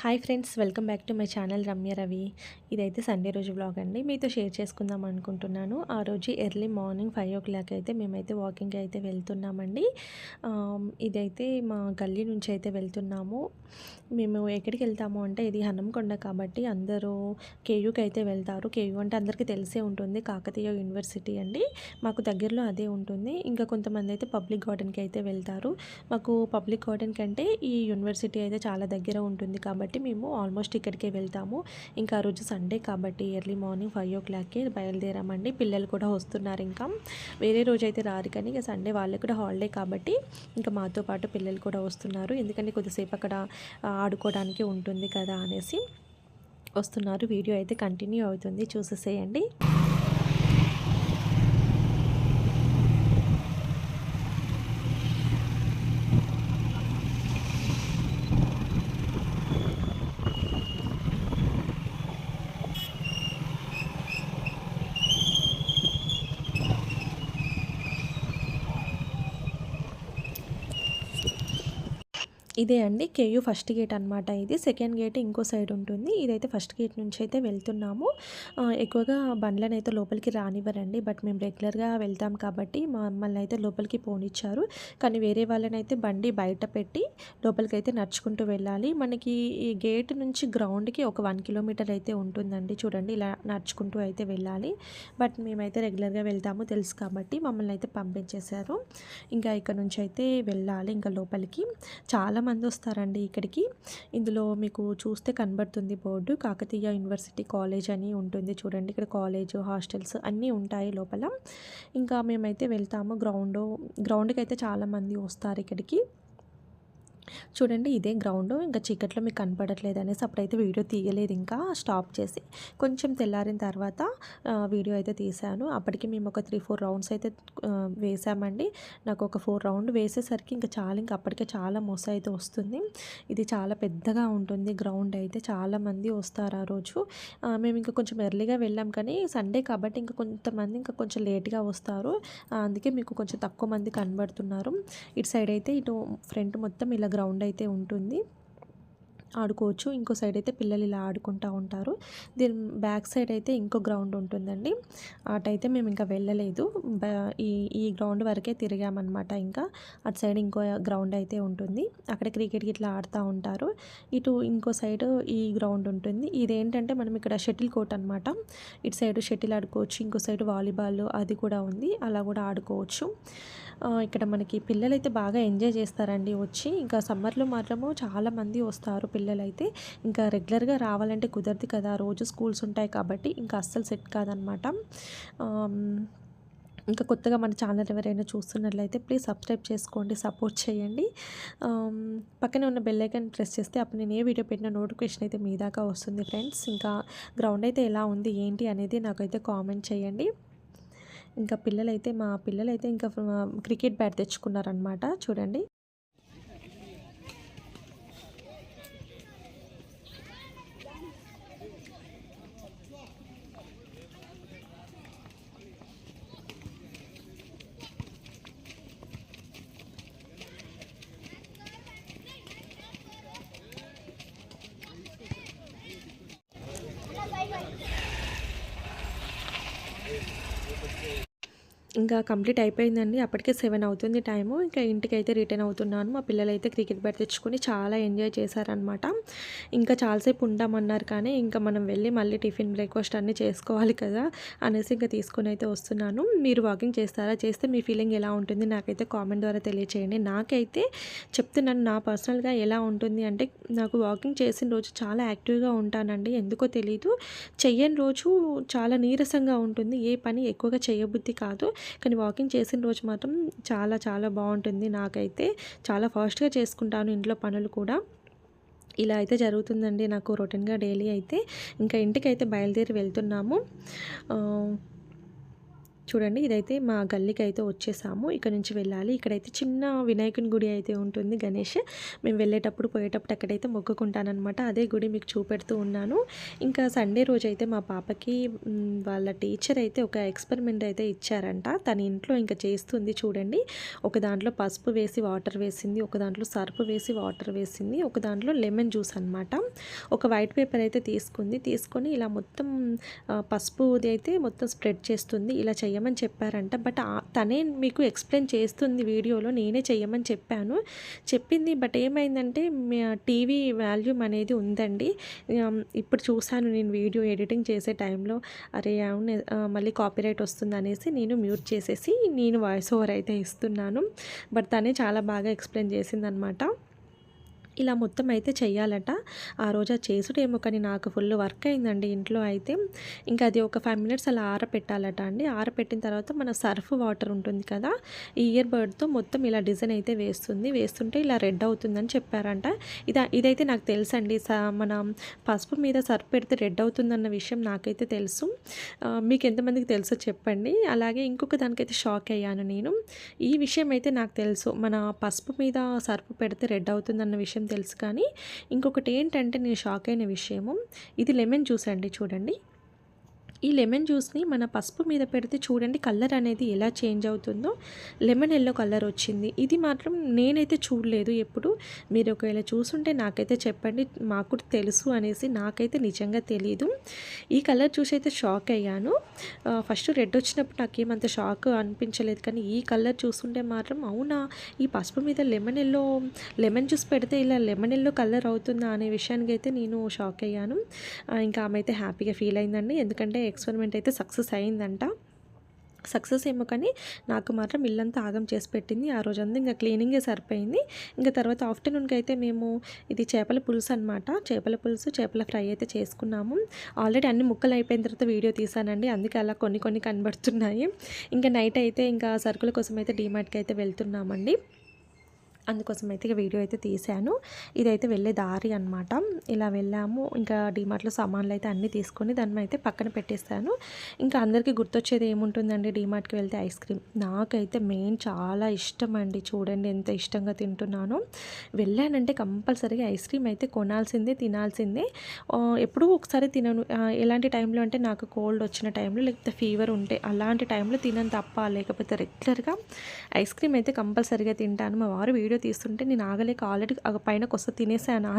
Hi friends, welcome back to my channel Ramya Ravi. ఇదైతే Sunday రోజు vlog అండి. మీతో షేర్ చేసుకుందాం అనుకుంటున్నాను. ఆ రోజు ఎర్లీ మార్నింగ్ 5 o'clock అయితే మేమైతే వాకింగ్కి అయితే వెళ్తున్నామండి. ఇదైతే మా గల్లీ నుంచి అయితే వెళ్తున్నాము. మేము ఎక్కడికి వెళ్తాము అంటే, ఇది హన్మకొండ కాబట్టి అందరూ కేయూకి అయితే వెళ్తారు. కేయూ అంటే అందరికీ తెలిసే ఉంటుంది, కాకతీయ యూనివర్సిటీ అండి. మాకు దగ్గరలో అదే ఉంటుంది. ఇంకా కొంతమంది అయితే పబ్లిక్ గార్డెన్కి అయితే వెళ్తారు. మాకు పబ్లిక్ గార్డెన్ కంటే ఈ యూనివర్సిటీ అయితే చాలా దగ్గర ఉంటుంది కాబట్టి మేము ఆల్మోస్ట్ ఇక్కడికే వెళ్తాము. ఇంకా ఆ రోజు సండే కాబట్టి ఎర్లీ మార్నింగ్ 5 o'clockకే బయలుదేరామండి. పిల్లలు కూడా వస్తున్నారు. ఇంకా వేరే రోజు అయితే రారు, కానీ ఇక సండే వాళ్ళకి కూడా హాలిడే కాబట్టి ఇంకా మాతో పాటు పిల్లలు కూడా వస్తున్నారు. ఎందుకంటే కొద్దిసేపు అక్కడ ఆడుకోవడానికి ఉంటుంది కదా అనేసి వస్తున్నారు. వీడియో అయితే కంటిన్యూ అవుతుంది, చూసేసేయండి. ఇదే అండి కేయూ ఫస్ట్ గేట్ అనమాట. ఇది సెకండ్ గేట్ ఇంకో సైడ్ ఉంటుంది. ఇదైతే ఫస్ట్ గేట్ నుంచి అయితే వెళ్తున్నాము. ఎక్కువగా బండ్లను అయితే లోపలికి రానివ్వరండి, బట్ మేము రెగ్యులర్గా వెళ్తాం కాబట్టి మమ్మల్ని అయితే లోపలికి పోనిచ్చారు. కానీ వేరే వాళ్ళని అయితే బండి బయట పెట్టి లోపలికి అయితే నడుచుకుంటూ వెళ్ళాలి. మనకి ఈ గేట్ నుంచి గ్రౌండ్కి ఒక 1 kilometer అయితే ఉంటుందండి. చూడండి, ఇలా నడుచుకుంటూ అయితే వెళ్ళాలి. బట్ మేమైతే రెగ్యులర్గా వెళ్తాము తెలుసు కాబట్టి మమ్మల్ని అయితే పంపించేశారు. ఇంకా ఇక్కడ నుంచి అయితే వెళ్ళాలి ఇంకా లోపలికి. చాలామంది వస్తారండి ఇక్కడికి. ఇందులో మీకు చూస్తే కనబడుతుంది బోర్డు, కాకతీయ యూనివర్సిటీ కాలేజ్ అని ఉంటుంది. చూడండి, ఇక్కడ కాలేజ్, హాస్టల్స్ అన్నీ ఉంటాయి లోపల. ఇంకా మేమైతే వెళ్తాము గ్రౌండ్కి అయితే చాలామంది వస్తారు ఇక్కడికి. చూడండి, ఇదే గ్రౌండ్. ఇంకా చీకట్లో మీకు కనపడట్లేదు అనేసి అప్పుడైతే వీడియో తీయలేదు, ఇంకా స్టాప్ చేసి కొంచెం తెల్లారిన తర్వాత వీడియో అయితే తీశాను. అప్పటికి మేము ఒక 3-4 రౌండ్స్ అయితే వేసామండి. నాకు ఒక 4 రౌండ్ వేసేసరికి ఇంకా చాలా, ఇంకా అప్పటికే చాలా మొస అయితే వస్తుంది. ఇది చాలా పెద్దగా ఉంటుంది గ్రౌండ్ అయితే, చాలామంది వస్తారు ఆ రోజు. మేము ఇంకా కొంచెం ఎర్లీగా వెళ్ళాం, కానీ సండే కాబట్టి ఇంకా కొంతమంది ఇంకా కొంచెం లేట్గా వస్తారు. అందుకే మీకు కొంచెం తక్కువ మంది కనబడుతున్నారు. ఇటు సైడ్ అయితే ఇటు ఫ్రంట్ మొత్తం ఇలా గ్రౌండ్ అయితే ఉంటుంది, ఆడుకోవచ్చు. ఇంకో సైడ్ అయితే పిల్లలు ఇలా ఆడుకుంటూ ఉంటారు. దీని బ్యాక్ సైడ్ అయితే ఇంకో గ్రౌండ్ ఉంటుందండి. అటైతే మేము ఇంకా వెళ్ళలేదు. ఈ ఈ గ్రౌండ్ వరకే తిరిగామన్నమాట. ఇంకా అటు సైడ్ ఇంకో గ్రౌండ్ అయితే ఉంటుంది, అక్కడ క్రికెట్ ఇట్లా ఆడుతూ ఉంటారు. ఇటు ఇంకో సైడ్ ఈ గ్రౌండ్ ఉంటుంది. ఇదేంటంటే మనం ఇక్కడ షటిల్ కోర్ట్ అనమాట. ఇటు సైడ్ షటిల్ ఆడుకోవచ్చు, ఇంకో సైడ్ వాలీబాల్ అది కూడా ఉంది, అలా కూడా ఆడుకోవచ్చు. ఇక్కడ మనకి పిల్లలైతే బాగా ఎంజాయ్ చేస్తారండి వచ్చి. ఇంకా సమ్మర్లో మాత్రము చాలామంది వస్తారు పిల్లలైతే. ఇంకా రెగ్యులర్గా రావాలంటే కుదరదు కదా, రోజు స్కూల్స్ ఉంటాయి కాబట్టి ఇంకా అస్సలు సెట్ కాదనమాట. ఇంకా కొత్తగా మన ఛానల్ ఎవరైనా చూస్తున్నట్లయితే ప్లీజ్ సబ్స్క్రైబ్ చేసుకోండి, సపోర్ట్ చేయండి. పక్కనే ఉన్న బెల్ ఐకాన్ ప్రెస్ చేస్తే అప్పుడు నేను ఏ వీడియో పెట్టిన నోటిఫికేషన్ అయితే మీ దాకా వస్తుంది ఫ్రెండ్స్. ఇంకా గ్రౌండ్ అయితే ఎలా ఉంది ఏంటి అనేది నాకైతే కామెంట్ చేయండి. ఇంకా మా పిల్లలైతే ఇంకా క్రికెట్ బ్యాట్ తెచ్చుకున్నారనమాట. చూడండి, ఇంకా కంప్లీట్ అయిపోయిందండి. అప్పటికే 7 అవుతుంది టైము. ఇంకా ఇంటికైతే రిటర్న్ అవుతున్నాను. మా పిల్లలైతే క్రికెట్ బ్యాట్ తెచ్చుకొని చాలా ఎంజాయ్ చేశారనమాట. ఇంకా చాలాసేపు ఉంటామన్నారు, కానీ ఇంకా మనం వెళ్ళి మళ్ళీ టిఫిన్, బ్రేక్ఫాస్ట్ అన్నీ చేసుకోవాలి కదా అనేసి ఇంకా తీసుకొని అయితే వస్తున్నాను. మీరు వాకింగ్ చేస్తారా? చేస్తే మీ ఫీలింగ్ ఎలా ఉంటుంది నాకైతే కామెంట్ ద్వారా తెలియచేయండి. నాకైతే చెప్తున్నాను, నా పర్సనల్గా ఎలా ఉంటుంది అంటే, నాకు వాకింగ్ చేసిన రోజు చాలా యాక్టివ్గా ఉంటానండి. ఎందుకో తెలీదు. చెయ్యని రోజు చాలా నీరసంగా ఉంటుంది, ఏ పని ఎక్కువగా చేయబుద్ధి కాదు. కానీ వాకింగ్ చేసిన రోజు మాత్రం చాలా చాలా బాగుంటుంది. నాకైతే చాలా ఫాస్ట్గా చేసుకుంటాను ఇంట్లో పనులు కూడా. ఇలా అయితే జరుగుతుందండి నాకు రొటీన్గా డైలీ అయితే. ఇంకా ఇంటికైతే బయలుదేరి వెళ్తున్నాము. చూడండి ఇదైతే మా గల్లీకి అయితే వచ్చేసాము. ఇక్కడ నుంచి వెళ్ళాలి. ఇక్కడైతే చిన్న వినాయకుని గుడి అయితే ఉంటుంది గణేష్. మేము వెళ్ళేటప్పుడు పోయేటప్పుడు అక్కడైతే మొక్కుకుంటాననమాట. అదే గుడి మీకు చూపెడుతూ ఉన్నాను. ఇంకా సండే రోజైతే మా పాపకి వాళ్ళ టీచర్ అయితే ఒక ఎక్స్పెరిమెంట్ అయితే ఇచ్చారంట. తన ఇంట్లో ఇంకా చేస్తుంది చూడండి. ఒక దాంట్లో పసుపు వేసి వాటర్ వేసింది, ఒక దాంట్లో సర్ఫ్ వేసి వాటర్ వేసింది, ఒక దాంట్లో లెమన్ జ్యూస్ అనమాట. ఒక వైట్ పేపర్ అయితే తీసుకొని ఇలా మొత్తం పసుపుది అయితే మొత్తం స్ప్రెడ్ చేస్తుంది. ఇలా చెయ్యమని చెప్పారంట. బట్ తనే మీకు ఎక్స్ప్లెయిన్ చేస్తుంది వీడియోలో. నేనే చెయ్యమని చెప్పింది. బట్ ఏమైందంటే టీవీ వాల్యూమ్ అనేది ఉందండి. ఇప్పుడు చూసాను నేను వీడియో ఎడిటింగ్ చేసే టైంలో. అరే అవును మళ్ళీ కాపీరైట్ వస్తుంది అనేసి నేను మ్యూట్ చేసేసి నేను వాయిస్ ఓవర్ అయితే ఇస్తున్నాను. బట్ తనే చాలా బాగా ఎక్స్ప్లెయిన్ చేసిందనమాట. ఇలా మొత్తం అయితే చెయ్యాలట. ఆ రోజు అది చేసుడేమో కానీ నాకు ఫుల్ వర్క్ అయిందండి ఇంట్లో అయితే. ఇంకా అది ఒక 5 మినిట్స్ అలా ఆరపెట్టాలట అండి. ఆరపెట్టిన తర్వాత మన సర్ఫ్ వాటర్ ఉంటుంది కదా, ఈ ఇయర్ బడ్తో మొత్తం ఇలా డిజైన్ అయితే వేస్తుంటే ఇలా రెడ్ అవుతుందని చెప్పారంట. ఇదైతే నాకు తెలుసండి. మన పసుపు మీద సర్ఫ్ పెడితే రెడ్ అవుతుందన్న విషయం నాకైతే తెలుసు. మీకు ఎంతమందికి తెలుసో చెప్పండి. అలాగే ఇంకొక దానికైతే షాక్ అయ్యాను నేను. ఈ విషయం అయితే నాకు తెలుసు, మన పసుపు మీద సర్ఫ్ పెడితే రెడ్ అవుతుందన్న విషయం తెలుసు. కానీ ఇంకొకటి ఏంటంటే నేను షాక్ అయిన విషయము, ఇది లెమన్ జ్యూస్ అండి. చూడండి, ఈ లెమన్ జ్యూస్ని మన పసుపు మీద పెడితే చూడండి కలర్ అనేది ఎలా చేంజ్ అవుతుందో. లెమన్ ఎల్లో కలర్ వచ్చింది. ఇది మాత్రం నేనైతే చూడలేదు ఎప్పుడు. మీరు ఒకవేళ చూసుంటే నాకైతే చెప్పండి, మాకు తెలుసు అనేసి. నాకైతే నిజంగా తెలియదు. ఈ కలర్ చూసి అయితే షాక్ అయ్యాను. ఫస్ట్ రెడ్ వచ్చినప్పుడు నాకేమంత షాక్ అనిపించలేదు. కానీ ఈ కలర్ చూస్తుంటే మాత్రం అవునా, ఈ పసుపు మీద లెమన్ జ్యూస్ పెడితే ఇలా లెమన్ ఎల్లో కలర్ అవుతుందా అనే విషయానికి అయితే నేను షాక్ అయ్యాను. ఇంకా ఆమె అయితే హ్యాపీగా ఫీల్ అయిందండి. ఎందుకంటే ఎక్స్పెరిమెంట్ అయితే సక్సెస్ అయిందంట. సక్సెస్ ఏమో కానీ నాకు మాత్రం ఇల్లంతా ఆగం చేసి పెట్టింది. ఆ రోజంతా ఇంకా క్లీనింగే సరిపోయింది. ఇంకా తర్వాత ఆఫ్టర్నూన్కి అయితే మేము ఇది చేపల పులుసు అనమాట. చేపల పులుసు, చేపల ఫ్రై అయితే చేసుకున్నాము. ఆల్రెడీ అన్ని ముక్కలు అయిపోయిన తర్వాత వీడియో తీసానండి. అందుకే అలా కొన్ని కనబడుతున్నాయి. ఇంకా నైట్ అయితే ఇంకా సరుకుల కోసం అయితే డీమార్ట్కి అయితే వెళ్తున్నామండి. అందుకోసం అయితే ఇక వీడియో అయితే తీశాను. ఇదైతే వెళ్ళే దారి అనమాట. ఇలా వెళ్ళాము. ఇంకా డీమార్ట్లో సామాన్లు అయితే అన్నీ తీసుకొని దాన్ని అయితే పక్కన పెట్టేస్తాను. ఇంకా అందరికీ గుర్తొచ్చేది ఏముంటుందండి డీమార్ట్కి వెళ్తే ఐస్ క్రీమ్. నాకైతే మెయిన్ చాలా ఇష్టం అండి. చూడండి ఎంత ఇష్టంగా తింటున్నానో. వెళ్ళానంటే కంపల్సరీగా ఐస్ క్రీమ్ అయితే కొనాల్సిందే, తినాల్సిందే. ఎప్పుడూ ఒకసారి తినను. ఎలాంటి టైంలో అంటే నాకు కోల్డ్ వచ్చిన టైంలో, లేకపోతే ఫీవర్ ఉంటే అలాంటి టైంలో తినను తప్ప, లేకపోతే రెగ్యులర్గా ఐస్ క్రీమ్ అయితే కంపల్సరీగా తింటాను. మా వారు వీడియో తీస్తుంటే నేను ఆగలేక ఆల్రెడీ పైన కొస్త తినేసాను.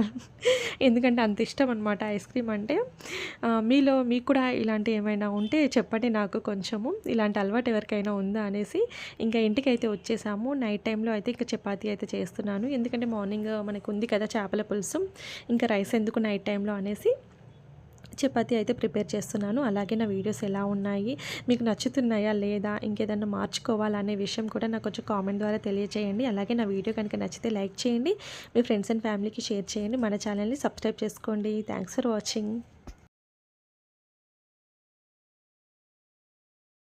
ఎందుకంటే అంత ఇష్టం అనమాట ఐస్ క్రీమ్ అంటే. మీకు కూడా ఇలాంటి ఏమైనా ఉంటే చెప్పండి నాకు కొంచెము. ఇలాంటి అలవాటు ఎవరికైనా ఉందా అనేసి. ఇంకా ఇంటికైతే వచ్చేసాము. నైట్ టైంలో అయితే ఇంకా చపాతీ అయితే చేస్తున్నాను. ఎందుకంటే మార్నింగ్ మనకు ఉంది కదా చేపల పులుసు, ఇంకా రైస్ ఎందుకు నైట్ టైంలో అనేసి చపాతీ అయితే ప్రిపేర్ చేస్తున్నాను. అలాగే నా వీడియోస్ ఎలా ఉన్నాయి, మీకు నచ్చుతున్నాయా లేదా, ఇంకేదన్నా మార్చుకోవాలనే విషయం కూడా నాకు కొంచెం కామెంట్ ద్వారా తెలియజేయండి. అలాగే నా వీడియో కనుక నచ్చితే లైక్ చేయండి, మీ ఫ్రెండ్స్ అండ్ ఫ్యామిలీకి షేర్ చేయండి. మన ఛానల్ని సబ్స్క్రైబ్ చేసుకోండి. Thanks for watching.